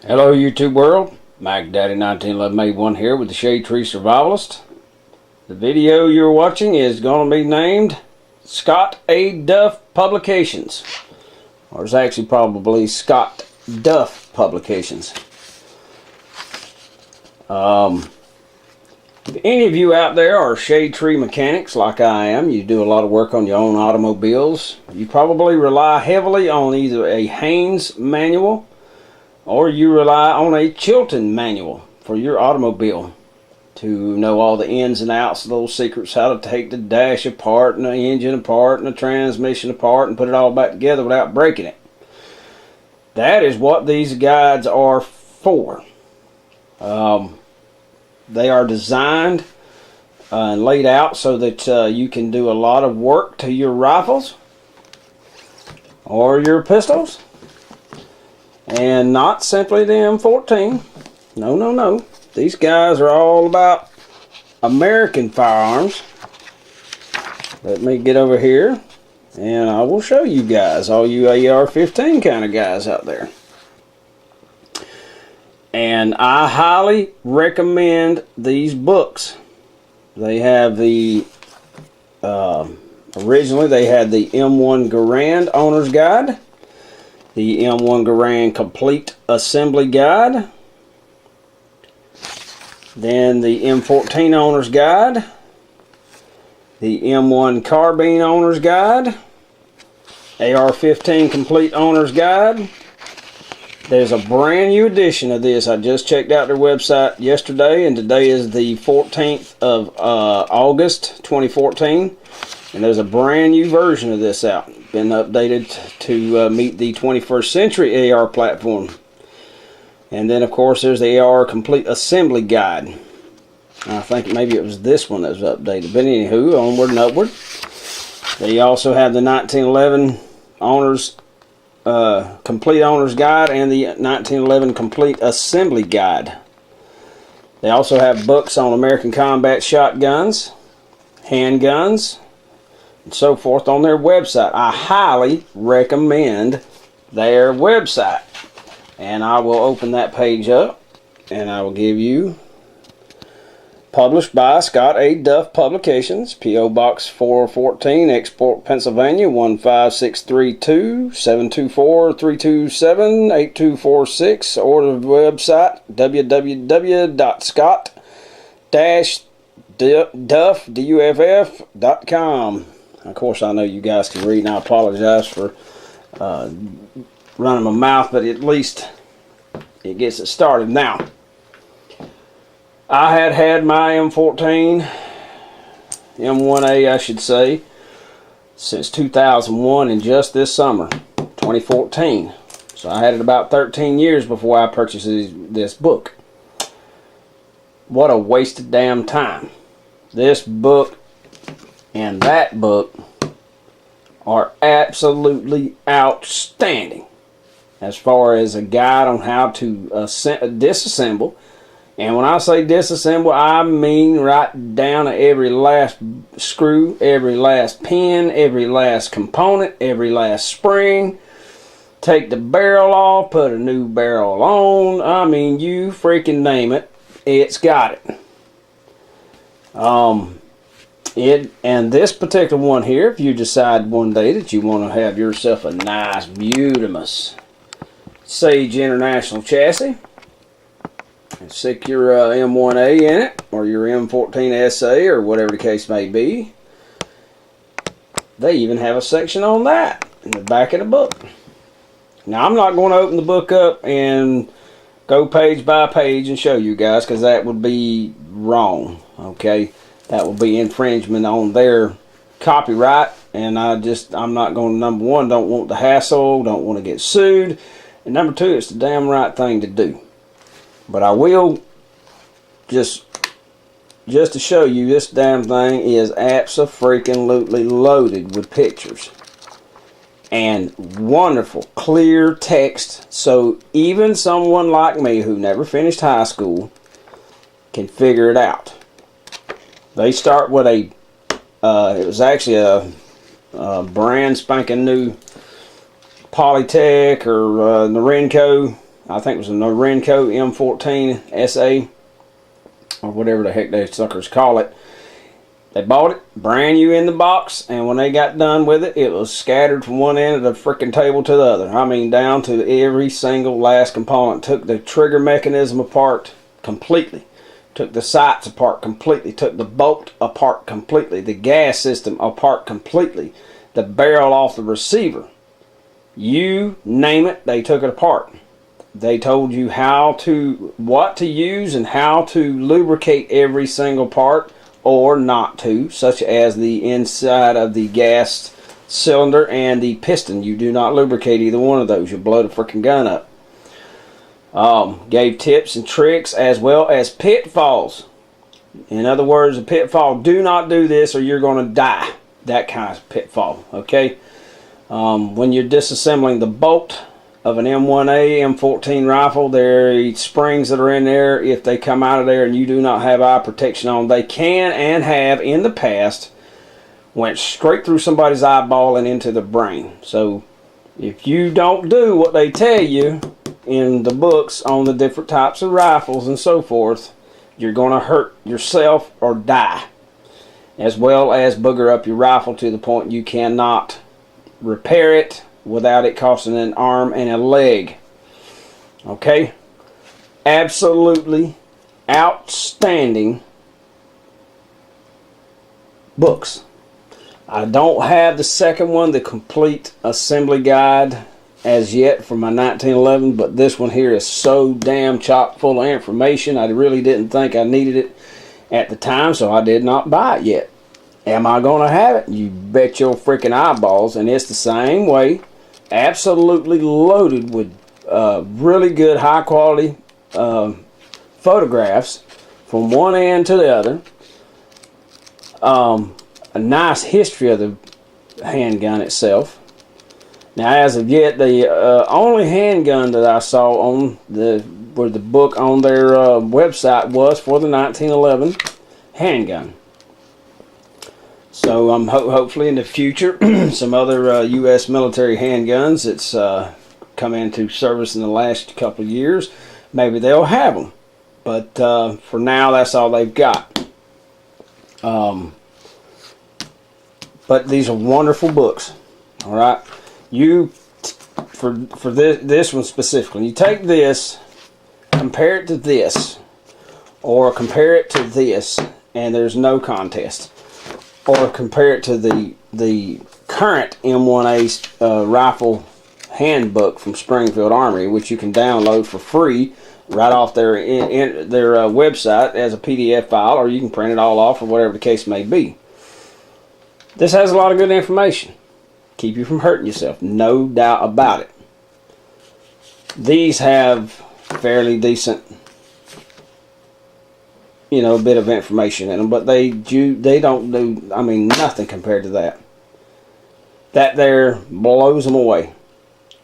Hello YouTube world, Mac Daddy 1911 M1 here with the Shade Tree Survivalist. The video you're watching is going to be named Scott A. Duff Publications, or it's actually probably Scott Duff Publications. If any of you out there are shade tree mechanics like I am, you do a lot of work on your own automobiles, you probably rely heavily on either a Haynes manual or you rely on a Chilton manual for your automobile to know all the ins and outs, little secrets, how to take the dash apart and the engine apart and the transmission apart and put it all back together without breaking it. That is what these guides are for. They are designed and laid out so that you can do a lot of work to your rifles or your pistols. And not simply the M14. No. These guys are all about American firearms. Let me get over here and I will show you guys, all you AR-15 kind of guys out there. And I highly recommend these books. They have the, originally they had the M1 Garand Owner's Guide, the M1 Garand Complete Assembly Guide, then the M14 Owner's Guide, the M1 Carbine Owner's Guide, AR-15 Complete Owner's Guide. There's a brand new edition of this. I just checked out their website yesterday, and today is the 14th of August 2014. And there's a brand new version of this out. Been updated to meet the 21st century AR platform. And then, of course, there's the AR Complete Assembly Guide. I think maybe it was this one that was updated. But anywho, onward and upward. They also have the 1911 Complete Owner's Guide and the 1911 Complete Assembly Guide. They also have books on American combat shotguns, handguns, and so forth on their website. I highly recommend their website. And I will open that page up and I will give you published by Scott A. Duff Publications, P.O. Box 414, Export, Pennsylvania 15632, 724-327-8246, or the website www.scott-duff.com. Of course, I know you guys can read, and I apologize for running my mouth, but at least it gets it started. Now, I had my M14, M1A I should say, since 2001, and just this summer, 2014. So I had it about 13 years before I purchased this book. What a wasted damn time. This book and that book are absolutely outstanding as far as a guide on how to disassemble. And when I say disassemble, I mean right down to every last screw, every last pin, every last component, every last spring. Take the barrel off, put a new barrel on. I mean, you freaking name it, it's got it. And this particular one here, if you decide one day that you want to have yourself a nice, beautiful Sage International chassis, and stick your M1A in it, or your M14 SA, or whatever the case may be, they even have a section on that in the back of the book. Now, I'm not going to open the book up and go page by page and show you guys, because that would be wrong, okay? That would be infringement on their copyright, and I'm not going to, number one, don't want the hassle, don't want to get sued, and number two, it's the damn right thing to do. But I will, just to show you, this damn thing is abso-freaking-lutely loaded with pictures. And wonderful, clear text, so even someone like me who never finished high school can figure it out. They start with it was actually a brand spanking new Polytech or Norinco I think it was a Norenco M14 SA, or whatever the heck they suckers call it. They bought it brand new in the box, and when they got done with it, it was scattered from one end of the freaking table to the other. I mean, down to every single last component. Took the trigger mechanism apart completely. Took the sights apart completely. Took the bolt apart completely. The gas system apart completely. The barrel off the receiver. You name it, they took it apart. They told you what to use and how to lubricate every single part, or not to, such as the inside of the gas cylinder and the piston. You do not lubricate either one of those. You'll blow the freaking gun up. Gave tips and tricks as well as pitfalls. In other words, a pitfall: do not do this or you're going to die. That kind of pitfall. Okay. When you're disassembling the bolt of an M1A M14 rifle, there are springs that are in there. If they come out of there and you do not have eye protection on, they can and have in the past went straight through somebody's eyeball and into the brain. So if you don't do what they tell you in the books on the different types of rifles and so forth, you're going to hurt yourself or die, as well as booger up your rifle to the point you cannot repair it without it costing an arm and a leg. Okay? Absolutely outstanding books. I don't have the second one, the complete assembly guide, as yet for my 1911, but this one here is so damn chock full of information. I really didn't think I needed it at the time, so I did not buy it yet. Am I going to have it? You bet your freaking eyeballs. And it's the same way. Absolutely loaded with really good high quality photographs from one end to the other. A nice history of the handgun itself. Now, as of yet, the only handgun that I saw on the book on their website was for the 1911 handgun. So I'm hopefully in the future, some other U.S. military handguns that's come into service in the last couple of years, maybe they'll have them. But for now, that's all they've got. But these are wonderful books. All right, for this one specifically, you take this, compare it to this, or compare it to this, and there's no contest. Or compare it to the current M1A rifle handbook from Springfield Armory, which you can download for free right off their website as a PDF file, or you can print it all off, or whatever the case may be. This has a lot of good information. Keep you from hurting yourself, no doubt about it. These have fairly decent, bit of information in them, but they don't do, I mean, nothing compared to that. That there blows them away.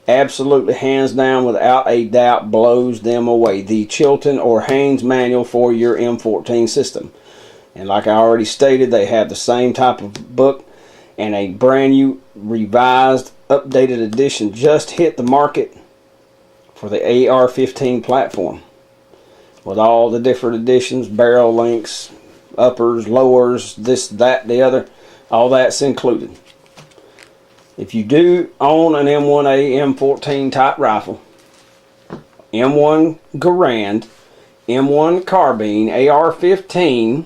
Absolutely, hands down, without a doubt, blows them away. The Chilton or Haynes manual for your M14 system. And like I already stated, they have the same type of book, and a brand new, revised, updated edition just hit the market for the AR-15 platform. With all the different editions, barrel lengths, uppers, lowers, this, that, the other, all that's included. If you do own an M1A M14 type rifle, M1 Garand, M1 Carbine, AR-15,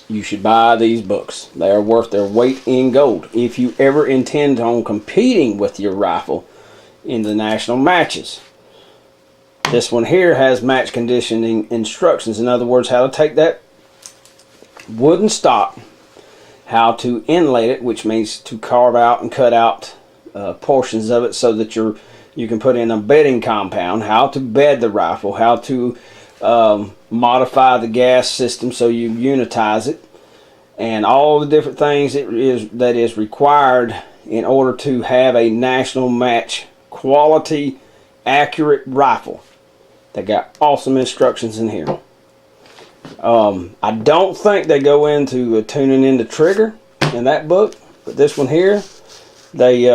you should buy these books. They are worth their weight in gold if you ever intend on competing with your rifle in the national matches. This one here has match conditioning instructions. In other words, how to take that wooden stock, how to inlay it, which means to carve out and cut out portions of it so that you can put in a bedding compound, how to bed the rifle, how to modify the gas system so you unitize it, and all the different things that is required in order to have a national match quality accurate rifle. They got awesome instructions in here. I don't think they go into tuning in the trigger in that book, but this one here, they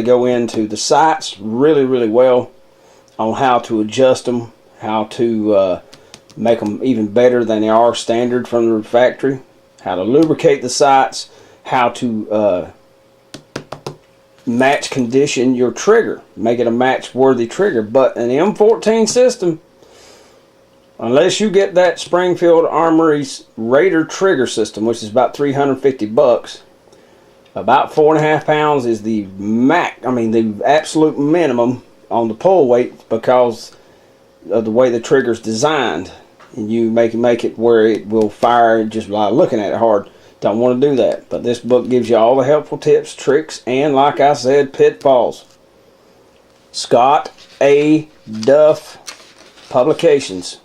go into the sights really, really well. on how to adjust them, how to make them even better than they are standard from the factory, how to lubricate the sights, how to match condition your trigger, make it a match worthy trigger. But an M14 system, unless you get that Springfield Armory's Raider trigger system, which is about $350, about 4.5 pounds is the the absolute minimum on the pull weight, because of the way the trigger's designed. And you make it where it will fire just by looking at it hard. Don't want to do that. But this book gives you all the helpful tips, tricks, and, like I said, pitfalls. Scott A. Duff Publications.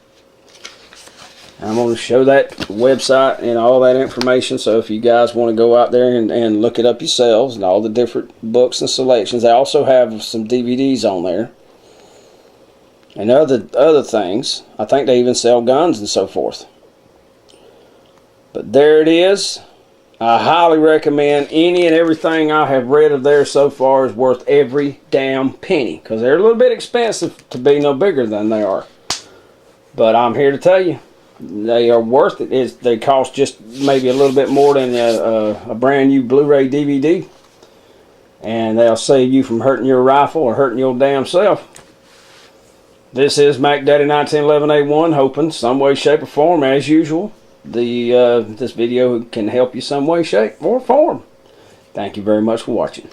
I'm going to show that website and all that information, so if you guys want to go out there and look it up yourselves and all the different books and selections. They also have some DVDs on there and other things. I think they even sell guns and so forth. But there it is. I highly recommend. Any and everything I have read of there so far is worth every damn penny, because they're a little bit expensive to be no bigger than they are. But I'm here to tell you, they are worth it. They cost just maybe a little bit more than a brand new Blu-ray DVD, and they'll save you from hurting your rifle or hurting your damn self. This is Mac Daddy 1911A1, hoping some way, shape, or form, as usual, this video can help you some way, shape, or form. Thank you very much for watching.